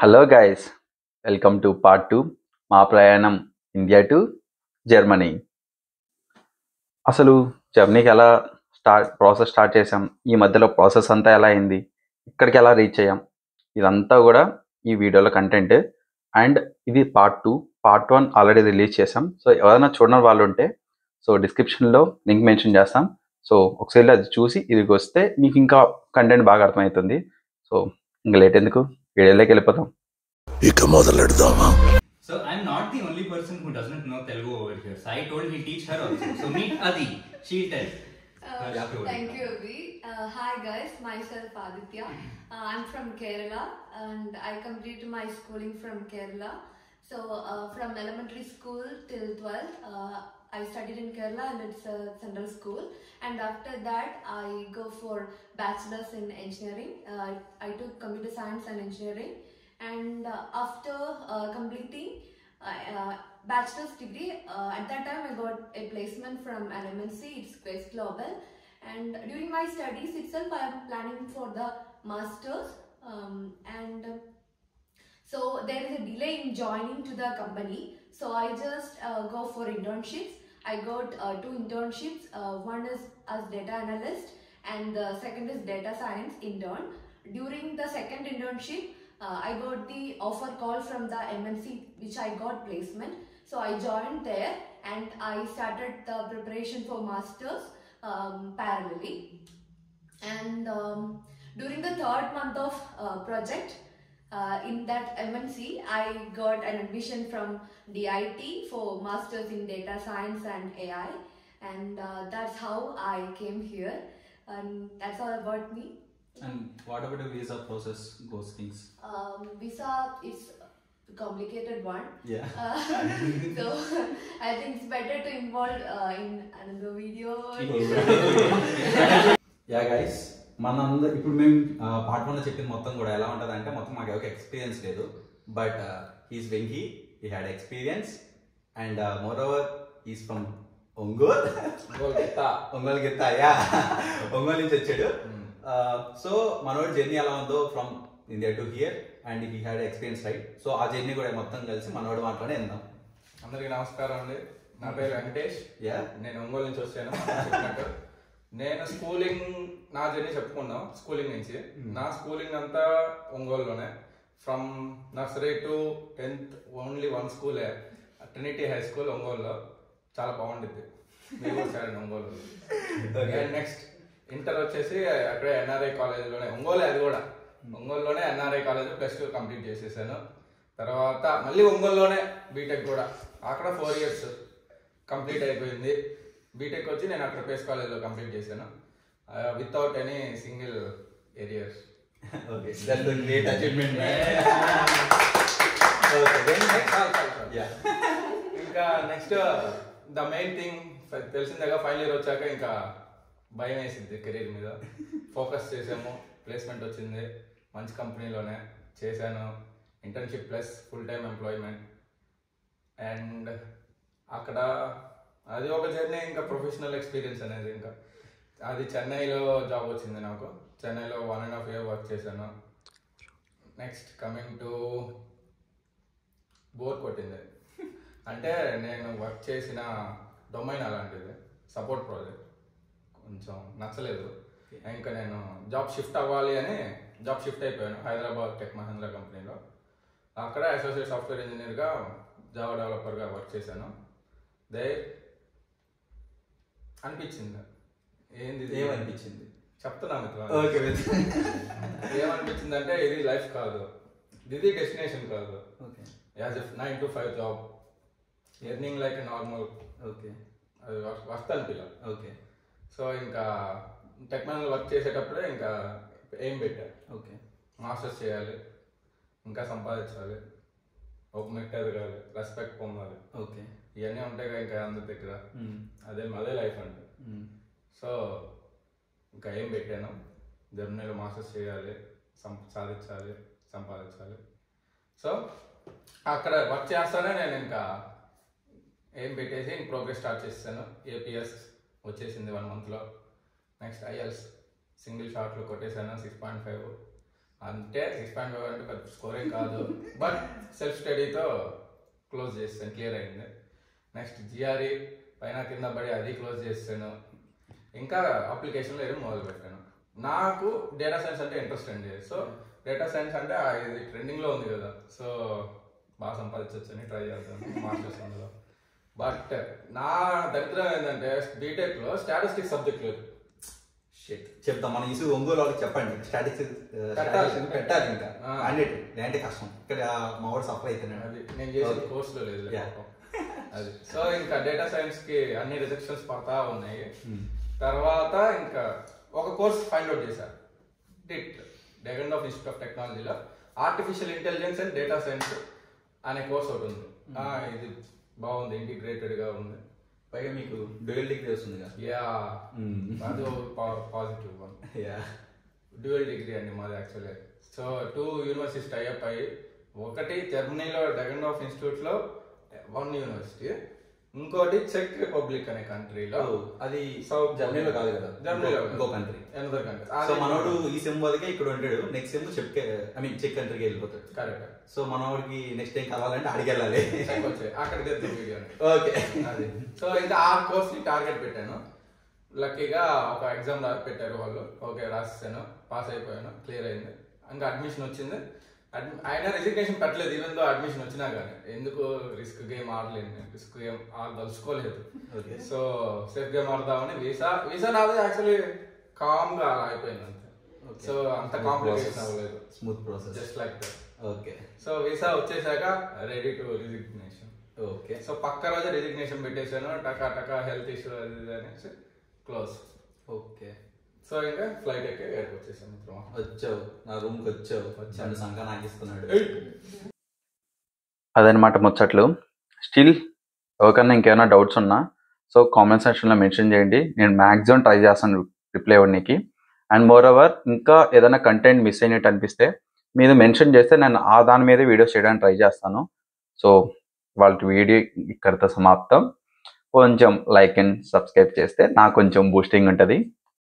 Hello guys, welcome to part 2 మా ప్రయాణం India to Germany. అసలు జర్నీకి ఎలా ప్రాసెస్ స్టార్ట్ చేసాం, ఈ మధ్యలో ప్రాసెస్ అంతా ఎలా అయింది, ఇక్కడికి ఎలా రీచ్ అయ్యాం, ఇదంతా కూడా ఈ వీడియోలో కంటెంట్. అండ్ ఇది పార్ట్ 2. పార్ట్ 1 ఆల్రెడీ రిలీజ్ చేసాం. సో ఎవరైనా చూడని వాళ్ళు ఉంటే సో డిస్క్రిప్షన్లో లింక్ మెన్షన్ చేస్తాం. సో ఒకసారి అది చూసి ఇదికి వస్తే మీకు ఇంకా కంటెంట్ బాగా అర్థమవుతుంది. సో ఇంకా లేట్ ఎందుకు, వీడియోలోకి వెళ్ళిపోతాం. So I'm not the only person who doesn't know Telugu over here. Sai told he'll teach her also. So meet Adi. She'll tell. Thank you, Abhi. Hi guys, myself Aditya. I'm from Kerala and I completed my schooling from Kerala. So from elementary school till 12th, I studied in Kerala and it's a central school. And after that, I go for bachelor's in engineering. I took computer science and engineering. And after completing bachelor's degree, at that time I got a placement from an MNC, it's Quest Global. And during my studies itself, I am planning for the master's. So there is a delay in joining to the company. So I just go for internships. I got 2 internships. One is as data analyst and the second is data science intern. During the second internship, I got the offer call from the MNC which I got placement. So I joined there and I started the preparation for masters parallelly. And during the 3rd month of project in that MNC, I got an admission from DIT for masters in data science and AI. And that's how I came here. And that's all about me. And what about the visa process, those things? Visa is a complicated one. Yeah. So I think it's better to involve in another video. Yeah guys, మనందరూ ఇప్పుడు మేము part 1 చెప్పింది మొత్తం కూడా ఎలా ఉంటుంది అంటే మొత్తం మాకు ఒక ఎక్స్పీరియన్స్ లేదు. But he's Venky, he had experience and more over he's from Ongole Gitta yeah Ongole నుంచి వచ్చాడు. సో మనోడు జర్నీ ఎలా ఉందో from India to hear and he had experience right. So ఆ జర్నీ కూడా మొత్తం కలిసి మనోడు మాట్లాడి వెళ్దాం. అందరికీ నమస్కారం అండి. నా పేరు వెంకటేష్. నేను ఒంగోలు నుంచి వచ్చాను. నేను స్కూలింగ్, నా జర్నీ చెప్పుకుందాం. స్కూలింగ్ నుంచి నా స్కూలింగ్ అంతా ఒంగోలులోనే. From nursery to 10th only 1 స్కూలే, ట్రినిటీ హై స్కూల్ ఒంగోలులో. చాలా బాగుంటుంది. మేము వచ్చారండి ఒంగోలు. నెక్స్ట్ ఇంటర్ వచ్చేసి అక్కడే ఎన్ఆర్ఐ కాలేజ్లోనే, ఒంగోలే, అది కూడా ఒంగోలులోనే ఎన్ఆర్ఐ కాలేజ్ +2 కంప్లీట్ చేసేసాను. తర్వాత మళ్ళీ ఒంగోలులోనే బీటెక్ కూడా, అక్కడ 4 years కంప్లీట్ అయిపోయింది. బీటెక్ వచ్చి నేను అక్కడ పేస్ కాలేజ్లో కంప్లీట్ చేశాను without any single arrears. Okay, that's a great achievement. ఇంకా నెక్స్ట్ ద మెయిన్ థింగ్ తెలిసిందేగా, ఫైనల్ ఇయర్ వచ్చాక ఇంకా భయం వేసింది కెరీర్ మీద. ఫోకస్ చేసాము, ప్లేస్మెంట్ వచ్చింది, మంచి కంపెనీలోనే చేశాను. Internship plus full time employment. And అక్కడ అది ఒక జర్నీ. ఇంకా ప్రొఫెషనల్ ఎక్స్పీరియన్స్ అనేది ఇంకా అది చెన్నైలో జాబ్ వచ్చింది నాకు. చెన్నైలో 1.5 year వర్క్ చేశాను. నెక్స్ట్ కమింగ్ టు బోర్ కొట్టింది. అంటే నేను వర్క్ చేసిన డొమైన్ అలాంటిది, సపోర్ట్ ప్రాజెక్ట్, కొంచెం నచ్చలేదు. ఇంకా నేను జాబ్ షిఫ్ట్ అవ్వాలి అని జాబ్ షిఫ్ట్ అయిపోయాను హైదరాబాద్ టెక్ మహేంద్ర కంపెనీలో. అక్కడ అసోసియేట్ సాఫ్ట్వేర్ ఇంజనీర్గా, జావా డెవలపర్గా వర్క్ చేశాను. అనిపించింది, ఏమనిపించింది చెప్తున్నా మిత్రులు. ఓకే, ఏమనిపించింది అంటే ఇది లైఫ్ కాదు, ఇది డెస్టినేషన్ కాదు. Okay, as a 9 to 5 job, earning like normal. Okay, అది వర్త్ అనిపించలేదు. ఓకే. సో ఇంకా టెక్నాలజీ వర్క్ చేసేటప్పుడే ఇంకా ఏం పెట్టా, ఓకే, మాస్టర్స్ చేయాలి, ఇంకా సంపాదించాలి, ఒక మెట్టు ఎదగాలి, రెస్పెక్ట్ పొందాలి. ఓకే, ఇవన్నీ ఉంటాయి కదా ఇంకా అందరి దగ్గర. అదే లైఫ్ అంటే. సో ఇంకా ఏం పెట్టాను, జర్మనీలో మాస్టర్స్ చేయాలి, సాధించాలి, సంపాదించాలి. సో అక్కడ వర్క్ చేస్తానే నేను ఇంకా ఏం పెట్టేసి ప్రోగ్రెస్ స్టార్ట్ చేస్తాను. APS వచ్చేసింది 1 monthలో. నెక్స్ట్ IELTS సింగిల్ షాట్లో కొట్టేశాను 6.5. అంటే 6.5 అంటే పెద్ద స్కోరే కాదు, బట్ సెల్ఫ్ స్టడీతో క్లోజ్ చేస్తాను, క్లియర్ అయింది. నెక్స్ట్ జిఆర్ఈ పైన కింద పడి అది క్లోజ్ చేస్తాను. ఇంకా అప్లికేషన్లో ఏదో మొదలు పెట్టాను. నాకు డేటా సైన్స్ అంటే ఇంట్రెస్ట్ అండి. సో డేటా సైన్స్ అంటే ఇది ట్రెండింగ్లో ఉంది కదా, సో బాగా సంపాదించవచ్చు అని ట్రై చేస్తాను మాస్టర్స్ అందులో. బట్ నా దరిద్రం ఏంటంటే బీటెక్లో స్టాటిస్టిక్స్ సబ్జెక్ట్ లేదు. చెప్తాం మన ఇసు ఒంగోలు వాళ్ళకి చెప్పండి, స్టాటిస్టిక్స్ పెట్టాలి. ఇంకా అంటే కష్టం, ఇక్కడ మా వాడు సఫర్ అవుతున్నాడు. అది నేను చేసిన కోర్సులో లేదు అది. సో ఇంకా డేటా సైన్స్ కి అన్ని రిజెక్షన్స్ పడతా ఉన్నాయి. తర్వాత ఇంకా ఒక కోర్స్ ఫైండ్ అవుట్ చేశారు, డిట్ డెగండ్ ఆఫ్ ఇన్స్టిట్యూట్ ఆఫ్ టెక్నాలజీలో artificial intelligence and data science అనే కోర్స్ ఒకటి ఉంది. ఇది బాగుంది, ఇంటిగ్రేటెడ్ గా ఉంది. పైగా మీకు డ్యూయల్ డిగ్రీ వస్తుంది కదా. యా, అది పాజిటివ్ వన్. డ్యూయల్ డిగ్రీ అండి మాది యాక్చువల్లీ. సో 2 యూనివర్సిటీస్ టైఅప్ అయ్యి, ఒకటి జర్మనీలో డెగండ్ ఆఫ్ ఇన్స్టిట్యూట్ లో 1 యూనివర్సిటీ, ఇంకోటి చెక్ రిపబ్లిక్ అనే కంట్రీలో. అది సౌత్ జర్మనీలో కాదు కదా, జర్మనీలో ఇంకో కంట్రీ, అనదర్ కంట్రీ. సో మనోడు ఈ సెమ్ వాళ్ళకే ఇక్కడ ఉంటాడు, నెక్స్ట్ సెమ్ చెక్ కంట్రీకి వెళ్ళిపోతాడు. కరెక్ట్. సో మనోడికి నెక్స్ట్ టైం కలవాలంటే అడిగి వెళ్ళాలి, అక్కడికి వీడియో. ఓకే. అది సో ఇంకా ఆ కోర్స్ ని టార్గెట్ పెట్టాను. లక్కీగా ఒక ఎగ్జామ్ పెట్టారు వాళ్ళు, ఓకే రాసేసాను, పాస్ అయిపోయాను, క్లియర్ అయింది. ఇంకా అడ్మిషన్ వచ్చింది. అయినా రిజిగ్నేషన్ పెట్టలేదు, ఈవెన్ దో అడ్మిషన్ వచ్చినా కానీ. ఎందుకు రిస్క్ గేమ్ ఆడలేదు, నేను రిస్క్ గేమ్ ఆడదలుచుకోలేదు. సో సేఫ్ గేమ్ ఆడదామని వీసా నాది యాక్చువల్లీ కామ్ గా అలా అయిపోయింది అంతే. సో అంత కాంప్లికేషన్ అవ్వలేదు, smooth process, just like that. Okay. So visa వచ్చేసాక ready to resignation. Okay. So పక్క రోజు రిజిగ్నేషన్ పెట్టేశాను, టకా హెల్త్ ఇష్యూ అది ఇది అనేసి క్లోజ్. ఓకే. సో ఇంకా ఫ్లైట్ ఎక్కి ఎయిర్కి వచ్చేసాను. వచ్చావు నా రూమ్కి వచ్చావు, సంఘ నాకు ఇస్తున్నాడు. అదనమాట ముచ్చట్లు. స్టిల్ ఎవరికన్నా ఇంకేమైనా డౌట్స్ ఉన్నా సో కామెంట్ సెక్షన్లో మెన్షన్ చేయండి, నేను మ్యాక్సిమం ట్రై చేస్తాను రిప్లై ఇవ్వడానికి. అండ్ మోర్ ఓవర్ ఇంకా ఏదైనా కంటెంట్ మిస్ అయినట్టు అనిపిస్తే మీరు మెన్షన్ చేస్తే నేను ఆ దాని మీద వీడియోస్ చేయడానికి ట్రై చేస్తాను. సో వాళ్ళ వీడియో ఇక్కడితో సమాప్తం. కొంచెం లైక్ అండ్ సబ్స్క్రైబ్ చేస్తే నాకు కొంచెం బూస్టింగ్ ఉంటుంది.